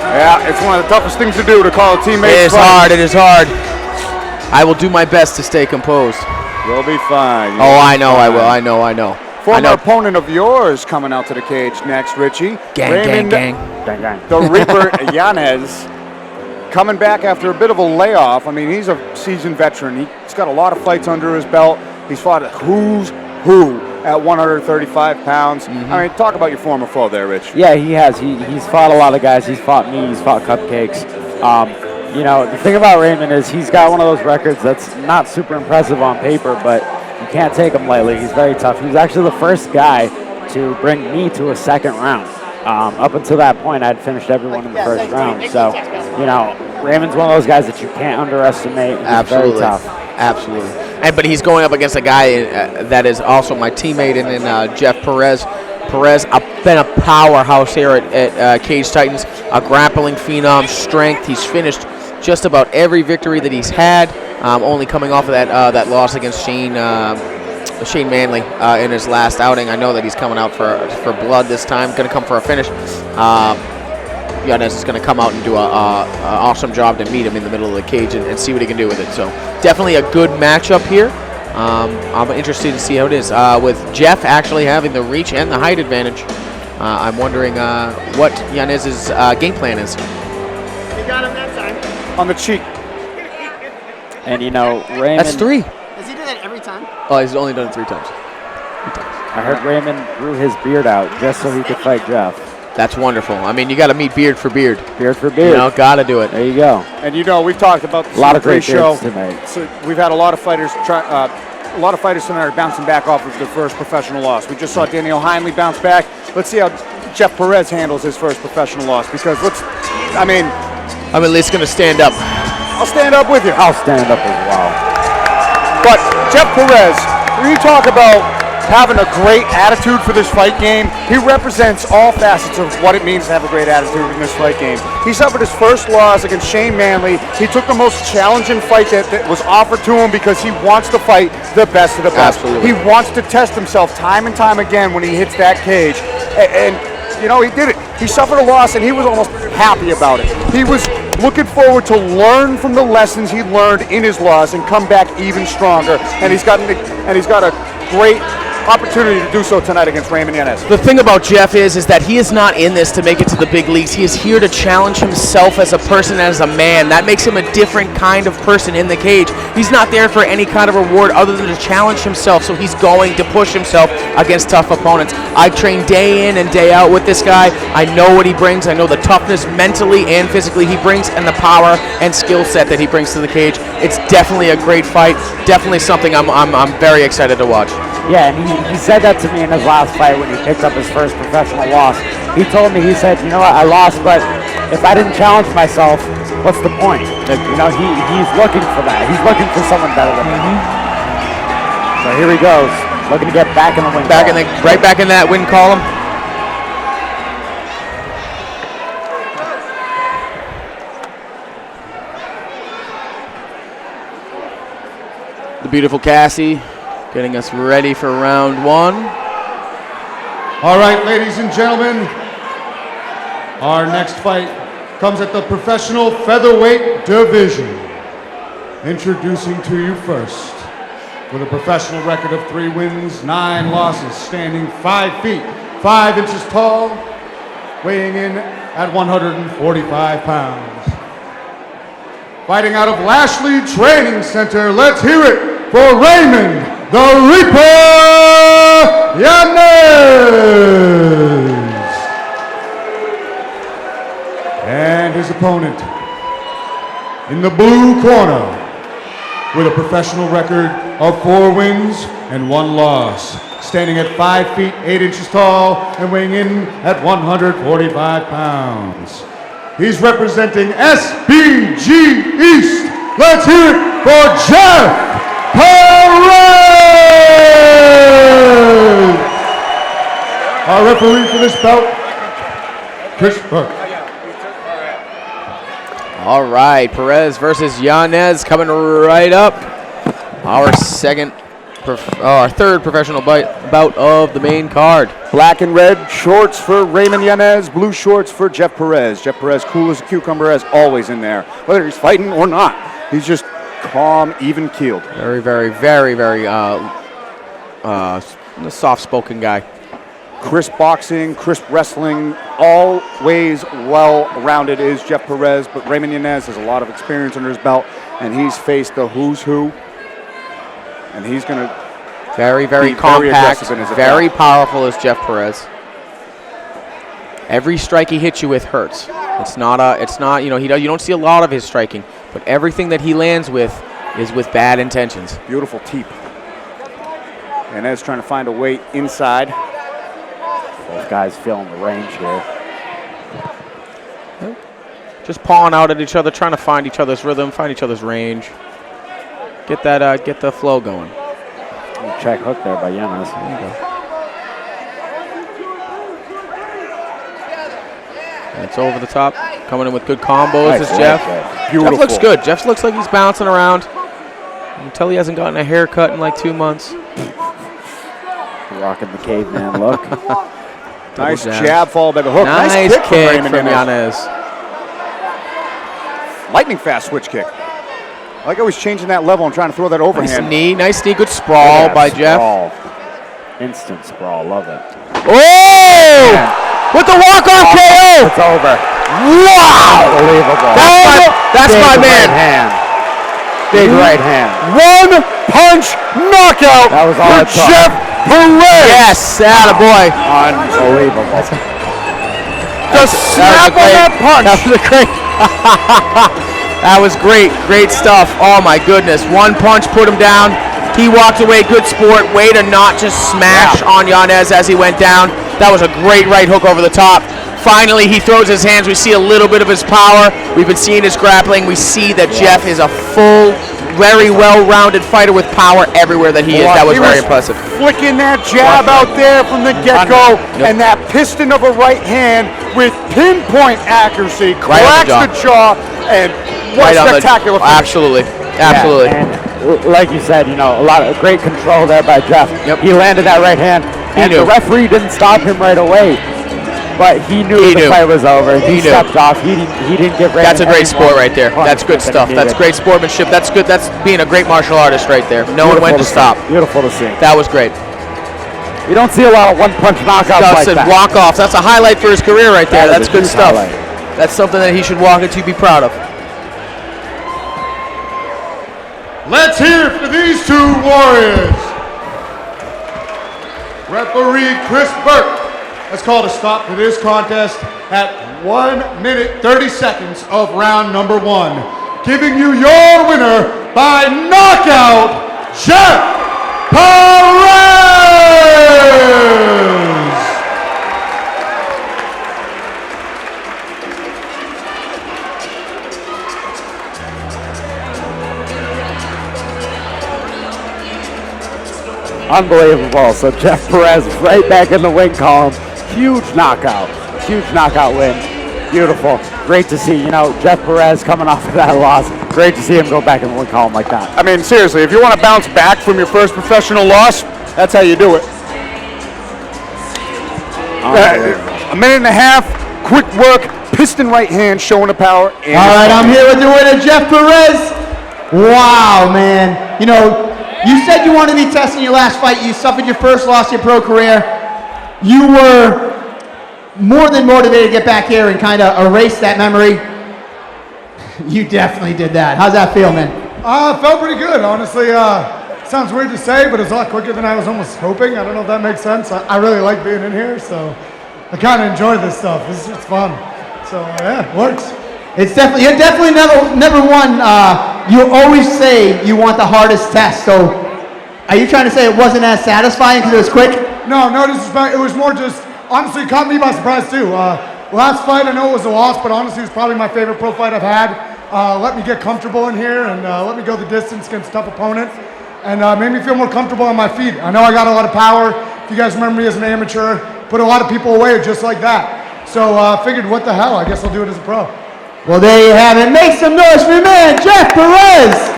Yeah, it's one of the toughest things to do to call a teammate. It is hard. It is hard. I will do my best to stay composed. You'll be fine. I know I will. I know. Former opponent of yours coming out to the cage next, Richie. Gang. The Reaper Yanez coming back after a bit of a layoff. I mean, he's a seasoned veteran. He's got a lot of fights under his belt. He's fought who's who at 135 pounds. I mean, talk about your former foe there, Rich. Yeah, he has. He's fought a lot of guys. He's fought me. He's fought Cupcakes. You know, the thing about Raymond is he's got one of those records that's not super impressive on paper, but you can't take him lightly. He's very tough. He was actually the first guy to bring me to a second round. Up until that point, I'd finished everyone in the first round. So, you know, Raymond's one of those guys that you can't underestimate. He's Absolutely. very tough. Absolutely. But he's going up against a guy that is also my teammate in Jeff Perez. Perez, been a powerhouse here at Cage Titans, a grappling phenom, strength. He's finished just about every victory that he's had, only coming off of that loss against Shane Manley in his last outing. I know that he's coming out for blood this time, going to come for a finish. Yanez is going to come out and do an awesome job to meet him in the middle of the cage and see what he can do with it. So definitely a good matchup here. I'm interested to see how it is. With Jeff actually having the reach and the height advantage, I'm wondering what Yanez's game plan is. You got him that time. On the cheek. And, you know, Raymond... That's 3. Does he do that every time? Oh, he's only done it 3 times. I heard Raymond grew his beard out just so he could fight Jeff. That's wonderful. I mean, you got to meet beard for beard. Beard for beard. You know, got to do it. There you go. And you know, we've talked about this a lot of great show tonight. So we've had a lot of fighters tonight are bouncing back off of their first professional loss. We just saw Daniel Heinley bounce back. Let's see how Jeff Perez handles his first professional loss, because I'm at least going to stand up. I'll stand up with you. I'll stand up as well. But Jeff Perez, when you talk about having a great attitude for this fight game, he represents all facets of what it means to have a great attitude in this fight game. He suffered his first loss against Shane Manley. He took the most challenging fight that was offered to him because he wants to fight the best of the best. Absolutely. He wants to test himself time and time again when he hits that cage. And you know, he did it. He suffered a loss, and he was almost happy about it. He was looking forward to learn from the lessons he learned in his loss and come back even stronger. And he's got a great opportunity to do so tonight against Raymond Yanez. The thing about Jeff is that he is not in this to make it to the big leagues. He is here to challenge himself as a person, as a man. That makes him a different kind of person in the cage. He's not there for any kind of reward other than to challenge himself, so he's going to push himself against tough opponents. I train day in and day out with this guy. I know what he brings. I know the toughness mentally and physically he brings, and the power and skill set that he brings to the cage. It's definitely a great fight. Definitely something I'm very excited to watch. Yeah, and he said that to me in his last fight when he picked up his first professional loss. He told me, he said, you know what, I lost, but if I didn't challenge myself, what's the point? You know, he's looking for that. He's looking for someone better than him. So here he goes, looking to get back in the win column. Right back in that win column. The beautiful Cassie getting us ready for round 1. All right, ladies and gentlemen, our next fight comes at the professional featherweight division. Introducing to you first, with a professional record of 3 wins, 9 losses, standing 5 feet, 5 inches tall, weighing in at 145 pounds. Fighting out of Lashley Training Center, let's hear it for Raymond the Reaper Yanez! And his opponent, in the blue corner, with a professional record of 4 wins and 1 loss, standing at 5 feet 8 inches tall and weighing in at 145 pounds. He's representing SBG East. Let's hear it for Jeff Perez! Our referee for this bout, Chris Burke. All right, Perez versus Yanez coming right up. Our second our third professional bout of the main card. Black and red shorts for Raymond Yanez, blue shorts for Jeff Perez. Jeff Perez, cool as a cucumber, as always in there. Whether he's fighting or not, he's just calm, even-keeled. Very, very, very, very soft-spoken guy. Crisp boxing, crisp wrestling, always well-rounded is Jeff Perez, but Raymond Yanez has a lot of experience under his belt, and he's faced the who's who, and he's going to very, very compact, very powerful is Jeff Perez. Every strike he hits you with hurts. It's not, you know, you don't see a lot of his striking, but everything that he lands with is with bad intentions. Beautiful teep. Yanez trying to find a way inside. Both guys feeling the range here. Just pawing out at each other, trying to find each other's rhythm, find each other's range. Get that, get the flow going. Check hook there by Yanez. There you go. And it's over the top. Coming in with good combos is Jeff. Beautiful. Jeff looks good. Jeff looks like he's bouncing around. You can tell he hasn't gotten a haircut in like 2 months. Rocking the caveman look. Nice jab followed by the hook. Nice kick from Yanez. Lightning fast switch kick. I like how he's changing that level and trying to throw that overhand. Nice knee, good sprawl by Jeff. Instant sprawl, love it. Oh! With the walk-off KO! It's over. Wow! Unbelievable. That's my man. Right hand. Big right hand. One punch knockout That was all for it took. Jeff Perez. Yes, attaboy. Unbelievable. The snap of that punch. That was a great. That was great. Great stuff. Oh my goodness. One punch put him down. He walked away. Good sport. Way to not just smash on Yanez as he went down. That was a great right hook over the top. Finally, he throws his hands. We see a little bit of his power. We've been seeing his grappling. We see that Jeff is a full, very well-rounded fighter with power everywhere that he is. That was very impressive. Flicking that jab out there from the get-go, and that piston of a right hand with pinpoint accuracy cracks the jaw, and what spectacular finish. Absolutely, absolutely. Yeah, and like you said, you know, a lot of great control there by Jeff. Yep. He landed that right hand, and the referee didn't stop him right away. But he knew the fight was over. He stepped off. He didn't get ready. That's a great sport right there. That's good stuff. That's great sportsmanship. That's good. That's being a great martial artist right there. Knowing when to stop. Beautiful to see. That was great. You don't see a lot of one-punch knockouts like that. Walk-offs. That's a highlight for his career right there. That's good stuff. Highlight. That's something that he should walk into, be proud of. Let's hear it for these two warriors. Referee Chris Burke has called a stop to this contest at 1 minute 30 seconds of round number 1. Giving you your winner by knockout, Jeff Perez! Unbelievable. So Jeff Perez right back in the win column. Huge knockout win. Beautiful. Great to see, you know, Jeff Perez coming off of that loss. Great to see him go back in the win column like that. I mean, seriously, if you want to bounce back from your first professional loss, that's how you do it. A minute and a half, quick work, piston right hand, showing the power. All right, I'm here with the winner, Jeff Perez. Wow, man. You know, you said you wanted to be testing your last fight. You suffered your first loss in your pro career. You were more than motivated to get back here and kind of erase that memory. You definitely did that. How's that feel, man? Felt pretty good, honestly. Sounds weird to say, but it's a lot quicker than I was almost hoping. I don't know if that makes sense. I really like being in here, so I kind of enjoy this stuff. It's just fun. So yeah, it works. It's definitely, you're definitely never one. You always say you want the hardest test. So are you trying to say it wasn't as satisfying because it was quick? No disrespect. It was more just, honestly, it caught me by surprise too. Last fight, I know it was a loss, but honestly, it was probably my favorite pro fight I've had. Let me get comfortable in here and let me go the distance against a tough opponent, and made me feel more comfortable on my feet. I know I got a lot of power. If you guys remember me as an amateur, put a lot of people away just like that. So figured, what the hell? I guess I'll do it as a pro. Well, there you have it. Make some noise for your man, Jeff Perez.